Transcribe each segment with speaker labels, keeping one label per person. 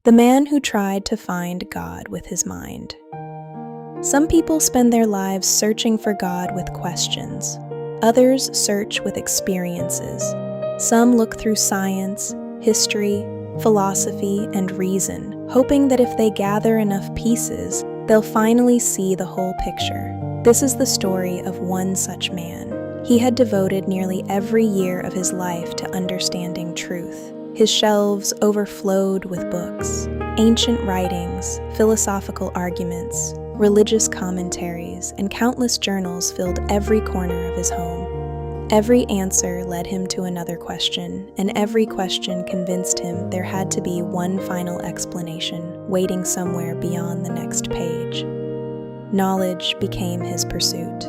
Speaker 1: The man who tried to find God with his mind. Some people spend their lives searching for God with questions. Others search with experiences. Some look through science, history, philosophy, and reason, hoping that if they gather enough pieces, they'll finally see the whole picture. This is the story of one such man. He had devoted nearly every year of his life to understanding truth. His shelves overflowed with books, ancient writings, philosophical arguments, religious commentaries, and countless journals filled every corner of his home. Every answer led him to another question, and every question convinced him there had to be one final explanation waiting somewhere beyond the next page. Knowledge became his pursuit.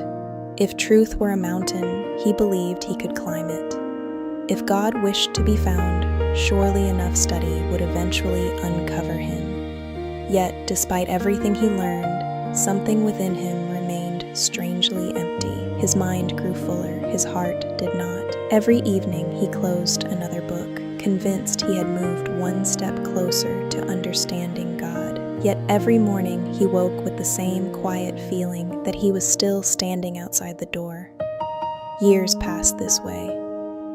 Speaker 1: If truth were a mountain, he believed he could climb it. If God wished to be found, surely enough study would eventually uncover him. Yet, despite everything he learned, something within him remained strangely empty. His mind grew fuller, his heart did not. Every evening he closed another book, convinced he had moved one step closer to understanding God. Yet every morning he woke with the same quiet feeling that he was still standing outside the door. Years passed this way.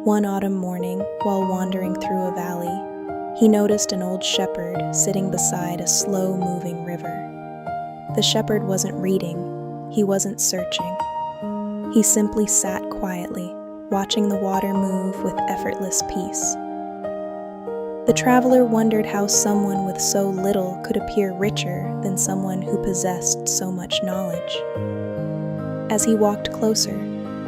Speaker 1: One autumn morning, while wandering through a valley, he noticed an old shepherd sitting beside a slow-moving river. The shepherd wasn't reading, he wasn't searching. He simply sat quietly, watching the water move with effortless peace. The traveler wondered how someone with so little could appear richer than someone who possessed so much knowledge. As he walked closer,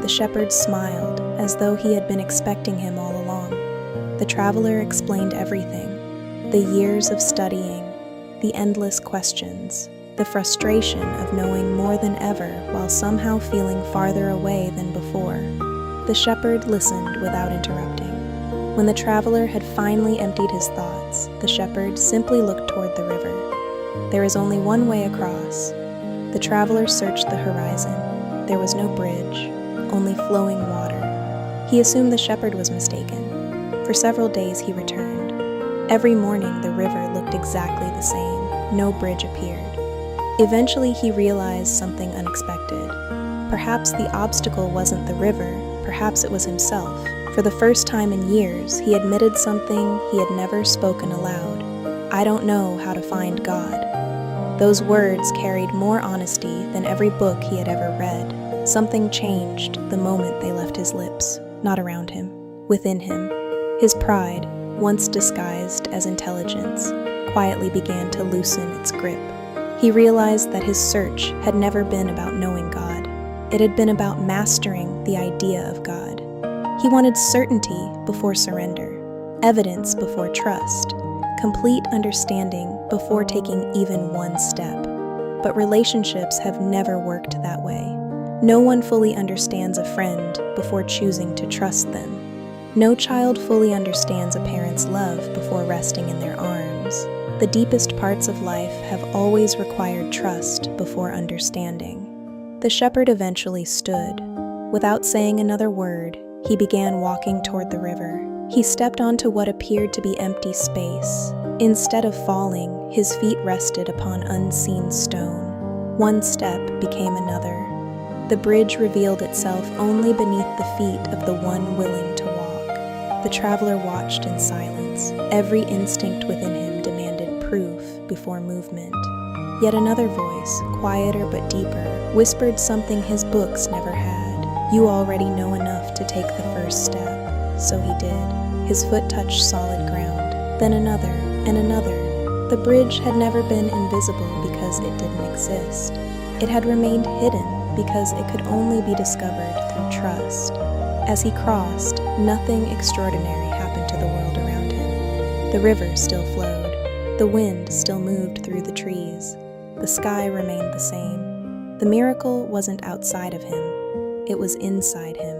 Speaker 1: the shepherd smiled, as though he had been expecting him all along. The traveler explained everything: the years of studying, the endless questions, the frustration of knowing more than ever while somehow feeling farther away than before. The shepherd listened without interrupting. When the traveler had finally emptied his thoughts, the shepherd simply looked toward the river. There is only one way across. The traveler searched the horizon. There was no bridge, only flowing water. He assumed the shepherd was mistaken. For several days he returned. Every morning the river looked exactly the same. No bridge appeared. Eventually he realized something unexpected. Perhaps the obstacle wasn't the river, perhaps it was himself. For the first time in years, he admitted something he had never spoken aloud. "I don't know how to find God." Those words carried more honesty than every book he had ever read. Something changed the moment they left his lips, not around him, within him. His pride, once disguised as intelligence, quietly began to loosen its grip. He realized that his search had never been about knowing God. It had been about mastering the idea of God. He wanted certainty before surrender, evidence before trust, complete understanding before taking even one step. But relationships have never worked that way. No one fully understands a friend before choosing to trust them. No child fully understands a parent's love before resting in their arms. The deepest parts of life have always required trust before understanding. The shepherd eventually stood. Without saying another word, he began walking toward the river. He stepped onto what appeared to be empty space. Instead of falling, his feet rested upon unseen stone. One step became another. The bridge revealed itself only beneath the feet of the one willing to walk. The traveler watched in silence. Every instinct within him demanded proof before movement. Yet another voice, quieter but deeper, whispered something his books never had. "You already know enough to take the first step." So he did. His foot touched solid ground. Then another, and another. The bridge had never been invisible because it didn't exist. It had remained hidden because it could only be discovered through trust. As he crossed, nothing extraordinary happened to the world around him. The river still flowed. The wind still moved through the trees. The sky remained the same. The miracle wasn't outside of him. It was inside him.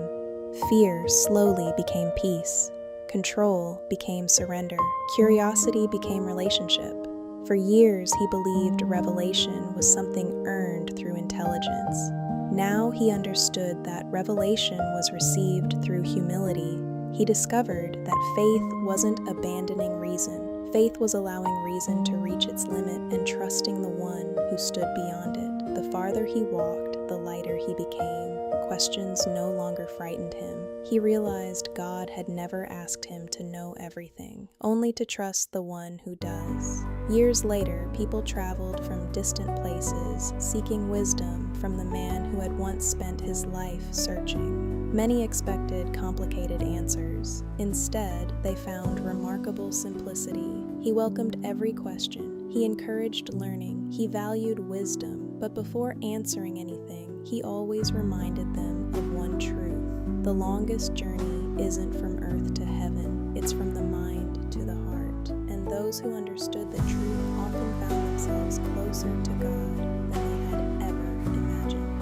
Speaker 1: Fear slowly became peace. Control became surrender. Curiosity became relationship. For years, he believed revelation was something earned through intelligence. Now he understood that revelation was received through humility. He discovered that faith wasn't abandoning reason. Faith was allowing reason to reach its limit and trusting the one who stood beyond it. The farther he walked, the lighter he became. Questions no longer frightened him. He realized God had never asked him to know everything, only to trust the one who does. Years later, people traveled from distant places, seeking wisdom from the man who had once spent his life searching. Many expected complicated answers. Instead, they found remarkable simplicity. He welcomed every question. He encouraged learning. He valued wisdom. But before answering anything, he always reminded them of one truth. The longest journey isn't from earth to heaven. It's from the mind to the heart. And those who understood the truth often found themselves closer to God than they had ever imagined.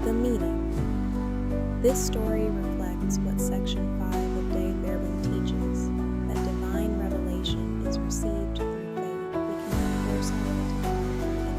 Speaker 1: The meaning. This story reflects what Section 5 of Dei Verbum teaches, that divine revelation is received through faith. We cannot force our way to God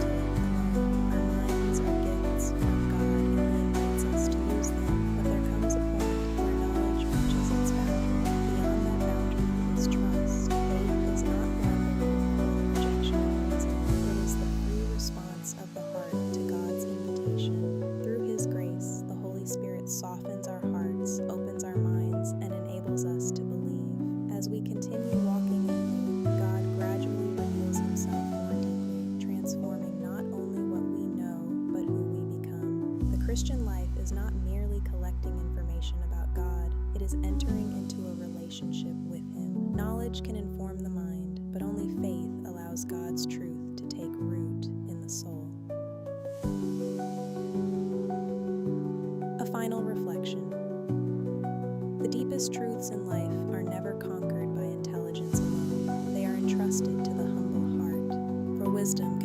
Speaker 1: through intellect alone. Our minds are gifts from God, and He invites us to use them. But there comes a point where knowledge reaches its boundary. Beyond that boundary is trust. Faith is not unbelief or the rejection of reason. It is the free response of the heart to God's invitation. Through His grace, the Holy Spirit softens our hearts, opens our minds, and enables us to believe. As we continue walking in faith, God gradually reveals Himself more deeply, transforming not only what we know, but who we become. The Christian life is not merely collecting information about God, it is entering into a relationship with Him. Knowledge can inform the mind, but only faith allows God's truth to take root in the soul. A final reflection. The deepest truths in life are never conquered by intelligence alone. They are entrusted to the humble heart, for wisdom